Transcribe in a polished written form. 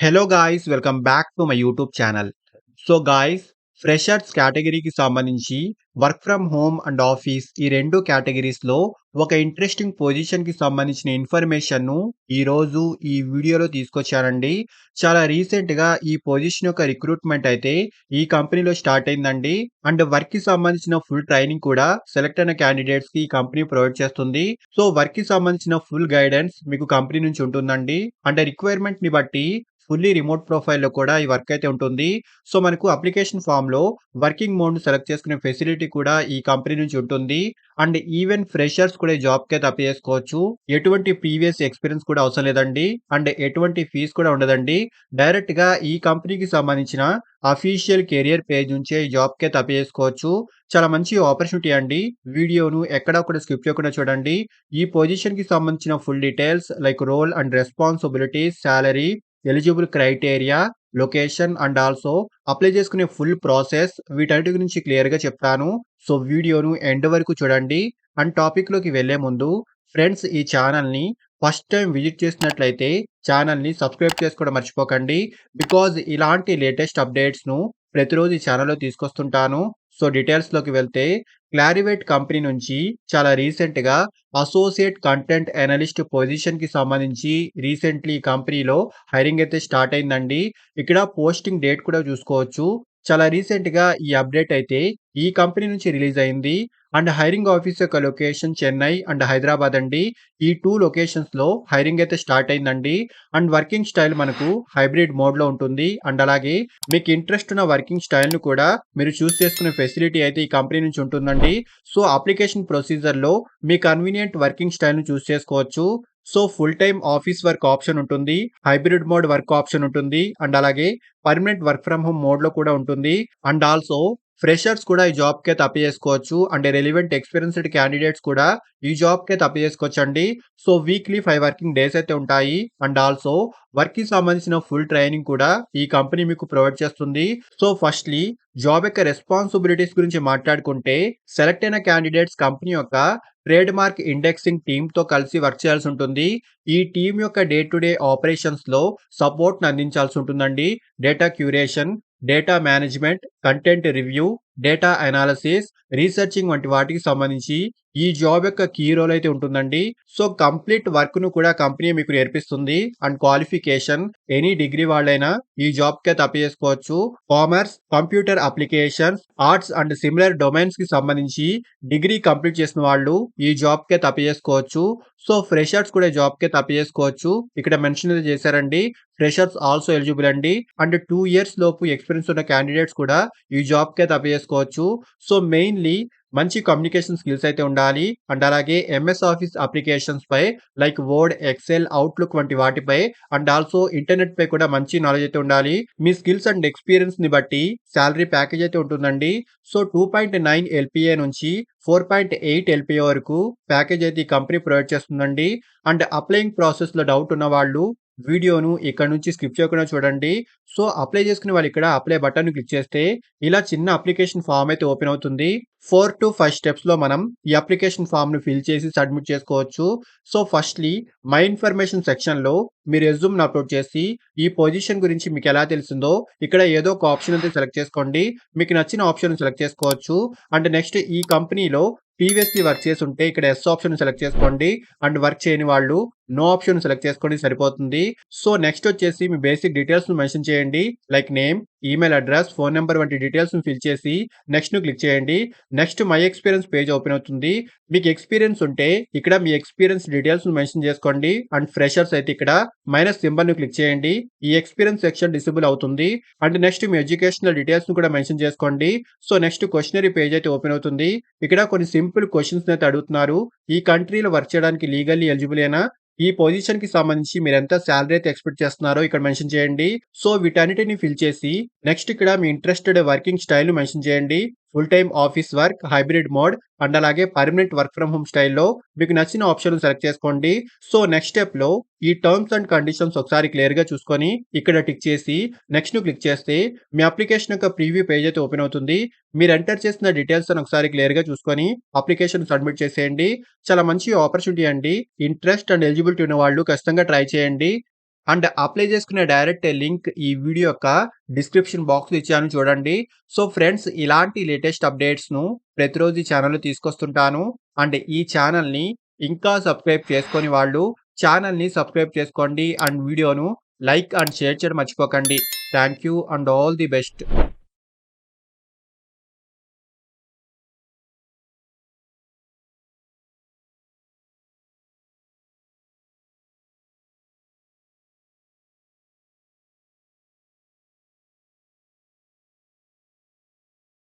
Hello guys, welcome back to my YouTube channel. So guys, freshers కేటగిరీకి సంబంధించి work from home and office ఈ రెండు కేటగిరీస్లో ఒక interesting పొజిషన్కి సంబంధించిన ఇన్ఫర్మేషన్ను ఈరోజు ఈ వీడియోలో తీసుకొచ్చానండి. చాలా రీసెంట్గా ఈ పొజిషన్ యొక్క రిక్రూట్మెంట్ అయితే ఈ కంపెనీలో స్టార్ట్ అయిందండి. అండ్ వర్క్కి సంబంధించిన ఫుల్ ట్రైనింగ్ కూడా సెలెక్ట్ అయిన క్యాండిడేట్స్కి ఈ కంపెనీ ప్రొవైడ్ చేస్తుంది. సో వర్క్కి సంబంధించిన ఫుల్ గైడెన్స్ మీకు కంపెనీ నుంచి ఉంటుందండి. అండ్ రిక్వైర్మెంట్ని బట్టి ఫుల్లీ రిమోట్ ప్రొఫైల్‌లో కూడా ఈ వర్క్ అయితే ఉంటుంది. సో, మనకు అప్లికేషన్ ఫార్మ్‌లో వర్కింగ్ మోడ్‌ని సెలెక్ట్ చేసుకునే ఫెసిలిటీ కూడా ఈ కంపెనీ నుంచి ఉంటుంది. అండ్ ఈవెన్ ఫ్రెషర్స్ కూడా ఈ జాబ్‌కైతే అప్లై చేసుకోవచ్చు. ఎటువంటి ప్రీవియస్ ఎక్స్‌పీరియన్స్ కూడా అవసరం లేదండి. అండ్ ఎటువంటి ఫీస్ కూడా ఉండదండి. డైరెక్ట్‌గా ఈ కంపెనీకి సంబంధించిన అఫీషియల్ కెరియర్ పేజ్ నుంచే ఈ జాబ్‌కైతే అప్లై చేసుకోవచ్చు. చాలా మంచి ఆపర్చునిటీ అండి. వీడియోను ఎక్కడా కూడా స్కిప్ చేయకుండా చూడండి. ఈ పొజిషన్‌కి సంబంధించిన full details like role and responsibilities, salary, eligible criteria, location and also apply చేసుకునే ఫుల్ ప్రాసెస్ వీటన్నిటి గురించి క్లియర్‌గా చెప్తాను. సో, వీడియోను ఎండ్ వరకు చూడండి. అండ్ టాపిక్‌లోకి వెళ్ళే ముందు ఫ్రెండ్స్, ఈ ఛానల్‌ని ఫస్ట్ టైం విజిట్ చేసినట్లయితే ఛానల్‌ని సబ్స్క్రైబ్ చేసుకోవడం మర్చిపోకండి. బికాజ్ ఇలాంటి లేటెస్ట్ అప్డేట్స్‌ను ప్రతిరోజు ఈ ఛానల్‌లో తీసుకొస్తుంటాను. సో, డీటెయిల్స్‌లోకి వెళ్తే క్లారివేట్ కంపెనీ నుంచి చాలా రీసెంట్‌గా అసోసియేట్ కంటెంట్ అనలిస్ట్ పొజిషన్‌కి సంబంధించి రీసెంట్‌లీ ఈ కంపెనీలో హైరింగ్ అయితే స్టార్ట్ అయిందండి. ఇక్కడ పోస్టింగ్ డేట్ కూడా చూసుకోవచ్చు. చాలా రీసెంట్‌గా ఈ అప్డేట్ అయితే ఈ కంపెనీ నుంచి రిలీజ్ అయింది. అండ్ హైరింగ్ ఆఫీస్ యొక్క లొకేషన్ చెన్నై అండ్ హైదరాబాద్ అండి. ఈ 2 లొకేషన్స్‌లో హైరింగ్ అయితే స్టార్ట్ అయిందండి. అండ్ వర్కింగ్ స్టైల్ మనకు హైబ్రిడ్ మోడ్‌లో ఉంటుంది. అండ్ అలాగే మీకు ఇంట్రెస్ట్ ఉన్న వర్కింగ్ స్టైల్‌ని కూడా మీరు చూస్ చేసుకునే ఫెసిలిటీ అయితే ఈ కంపెనీ నుంచి ఉంటుందండి. సో, అప్లికేషన్ ప్రొసీజర్‌లో మీ కన్వీనియంట్ వర్కింగ్ స్టైల్‌ని చూస్ చేసుకోవచ్చు. So, full time office work option ఉంటుంది. హైబ్రిడ్ మోడ్ వర్క్ ఆప్షన్ ఉంటుంది. అండ్ అలాగే పర్మనెంట్ వర్క్ ఫ్రమ్ హోమ్ మోడ్‌లో కూడా ఉంటుంది. అండ్ ఆల్సో ఫ్రెషర్స్ కూడా ఈ జాబ్‌కైతే అప్లై చేసుకోవచ్చు. అండ్ రెలెవెంట్ ఎక్స్‌పీరియన్స్‌డ్ క్యాండిడేట్స్ కూడా ఈ జాబ్‌కైతే అప్లై చేసుకోవచ్చండి. సో, వీక్లీ 5 వర్కింగ్ డేస్ అయితే ఉంటాయి. అండ్ ఆల్సో వర్క్‌కి సంబంధించిన ఫుల్ ట్రైనింగ్ కూడా ఈ కంపెనీ మీకు ప్రొవైడ్ చేస్తుంది. సో, ఫస్ట్‌లీ జాబ్ యొక్క రెస్పాన్సిబిలిటీస్ గురించి మాట్లాడుకుంటే సెలెక్ట్ అయిన క్యాండిడేట్స్ కంపెనీ యొక్క ట్రేడ్ మార్క్ ఇండెక్సింగ్ టీమ్‌తో కలిసి వర్క్ చేయాల్సి ఉంటుంది. ఈ టీమ్ యొక్క డే టు డే ఆపరేషన్స్‌లో సపోర్ట్‌ని అందించాల్సి ఉంటుందండి. Data curation, data management, content review, data analysis, researching వంటి వాటికి సంబంధించి ఈ జాబ్ యొక్క కీ రోల్ అయితే ఉంటుందండి. సో, కంప్లీట్ వర్క్‌ను కూడా కంపెనీ మీకు నేర్పిస్తుంది. అండ్ క్వాలిఫికేషన్ ఎనీ డిగ్రీ వాళ్ళైనా ఈ జాబ్‌కైతే అప్లై చేసుకోవచ్చు. Commerce, computer applications, arts and similar డొమైన్స్‌కి సంబంధించి డిగ్రీ కంప్లీట్ చేసిన వాళ్ళు ఈ జాబ్‌కైతే అప్లై చేసుకోవచ్చు. సో, ఫ్రెషర్స్ కూడా ఈ జాబ్‌కైతే అప్లై చేసుకోవచ్చు. ఇక్కడ మెన్షన్ అయితే చేశారండి. ఫ్రెషర్స్ ఆల్సో ఎలిజిబుల్ అండి. అండ్ 2 ఇయర్స్ లోపు ఎక్స్‌పీరియన్స్ ఉన్న క్యాండిడేట్స్ కూడా ఈ జాబ్‌కైతే అప్లై చేసుకోవచ్చు. సో, మెయిన్‌లీ మంచి కమ్యూనికేషన్ స్కిల్స్ అయితే ఉండాలి. అండ్ అలాగే ఎంఎస్ ఆఫీస్ అప్లికేషన్స్‌పై లైక్ వర్డ్, ఎక్సెల్, అవుట్‌లుక్ వంటి వాటిపై అండ్ ఆల్సో ఇంటర్నెట్‌పై కూడా మంచి నాలెడ్జ్ అయితే ఉండాలి. మీ స్కిల్స్ అండ్ ఎక్స్‌పీరియన్స్‌ని బట్టి సాలరీ ప్యాకేజ్ అయితే ఉంటుందండి. సో, 2.9 ఎల్‌పీఏ నుంచి 4.8 ఎల్‌పీఏ వరకు ప్యాకేజ్ అయితే ఈ కంపెనీ ప్రొవైడ్ చేస్తుందండి. అండ్ అప్లయింగ్ ప్రాసెస్‌లో డౌట్ ఉన్నవాళ్ళు వీడియోను ఇక్కడ నుంచి స్కిప్ చేయకుండా చూడండి. సో, అప్లై చేసుకునే వాళ్ళు ఇక్కడ అప్లై బటన్‌ని క్లిక్ చేస్తే ఇలా చిన్న అప్లికేషన్ ఫార్మ్ అయితే ఓపెన్ అవుతుంది. 4-5 స్టెప్స్‌లో మనం ఈ అప్లికేషన్ ఫార్మ్‌ని ఫిల్ చేసి సబ్మిట్ చేసుకోవచ్చు. సో, ఫస్ట్‌లీ మై ఇన్ఫర్మేషన్ సెక్షన్‌లో మీ రెజ్యూమ్‌ని అప్‌లోడ్ చేసి ఈ పొజిషన్ గురించి మీకెలా తెలిసిందో ఇక్కడ ఏదో ఒక ఆప్షన్ అయితే సెలెక్ట్ చేసుకోండి. మీకు నచ్చిన ఆప్షన్ సెలెక్ట్ చేసుకోవచ్చు. అండ్ నెక్స్ట్ ఈ కంపెనీలో ప్రీవియస్‌లీ వర్క్ చేసుంటే ఇక్కడ యెస్ ఆప్షన్ సెలెక్ట్ చేసుకోండి. అండ్ వర్క్ చేయని వాళ్ళు నో ఆప్షన్ సెలెక్ట్ చేసుకోండి సరిపోతుంది. సో, నెక్స్ట్ వచ్చేసి మీ బేసిక్ డీటెయిల్స్‌ని మెన్షన్ చేయండి. Like name, email address, phone number వంటి డీటెయిల్స్‌ని ఫిల్ చేసి నెక్స్ట్‌ని క్లిక్ చేయండి. Next my experience page open అవుతుంది. మీకు ఎక్స్‌పీరియన్స్ ఉంటే ఇక్కడ మీ ఎక్స్‌పీరియన్స్ డీటెయిల్స్‌ని మెన్షన్ చేసుకోండి. అండ్ ఫ్రెషర్స్ అయితే ఇక్కడ మైనస్ సింబల్‌ని క్లిక్ చేయండి. ఈ ఎక్స్‌పీరియన్స్ సెక్షన్ డిసేబుల్ అవుతుంది. అండ్ నెక్స్ట్ మీ ఎడ్యుకేషనల్ డీటెయిల్స్‌ని కూడా మెన్షన్ చేసుకోండి. సో, నెక్స్ట్ క్వెషనరీ పేజ్ అయితే ఓపెన్ అవుతుంది. ఇక్కడ కొన్ని సింపుల్ క్వెషన్స్‌ని అయితే అడుగుతున్నారు. ఈ కంట్రీలో వర్క్ చేయడానికి లీగల్లీ ఎలిజిబులేనా? ఈ పొజిషన్‌కి సంబంధించి మీరెంత సాలరీ అయితే ఎక్స్‌పెక్ట్ చేస్తున్నారో ఇక్కడ మెన్షన్ చేయండి. సో, వీటన్నిటిని ఫిల్ చేసి నెక్స్ట్ ఇక్కడ మీ ఇంట్రెస్టెడ్ వర్కింగ్ స్టైల్‌ని మెన్షన్ చేయండి. Full time office work, hybrid mode and అలాగే పర్మనెంట్ వర్క్ ఫ్రమ్ హోమ్ స్టైల్‌లో మీకు నచ్చిన ఆప్షన్ సెలెక్ట్ చేసుకోండి. సో, నెక్స్ట్ స్టెప్‌లో ఈ టర్మ్స్ అండ్ కండిషన్స్ ఒకసారి క్లియర్‌గా చూసుకొని ఇక్కడ టిక్ చేసి నెక్స్ట్‌ని క్లిక్ చేస్తే మీ అప్లికేషన్ యొక్క ప్రివ్యూ పేజ్ అయితే ఓపెన్ అవుతుంది. మీరు ఎంటర్ చేసిన డీటెయిల్స్ అని ఒకసారి క్లియర్‌గా చూసుకొని అప్లికేషన్ సబ్మిట్ చేసేయండి. చాలా మంచి ఆపర్చునిటీ అండి. ఇంట్రెస్ట్ అండ్ ఎలిజిబిలిటీ ఉన్న వాళ్ళు ఖచ్చితంగా ట్రై చేయండి. అండ్ అప్లై చేసుకునే డైరెక్ట్ లింక్ ఈ వీడియో యొక్క డిస్క్రిప్షన్ బాక్స్‌లో ఇచ్చాను చూడండి. సో ఫ్రెండ్స్ ఇలాంటి లేటెస్ట్ అప్డేట్స్‌ను ప్రతిరోజు ఈ ఛానెల్‌లో తీసుకొస్తుంటాను. అండ్ ఈ ఛానెల్‌ని ఇంకా సబ్స్క్రైబ్ చేసుకోని వాళ్ళు ఛానెల్‌ని సబ్స్క్రైబ్ చేసుకోండి. అండ్ వీడియోను లైక్ అండ్ షేర్ చేయడం మర్చిపోకండి. Thank you and all the best.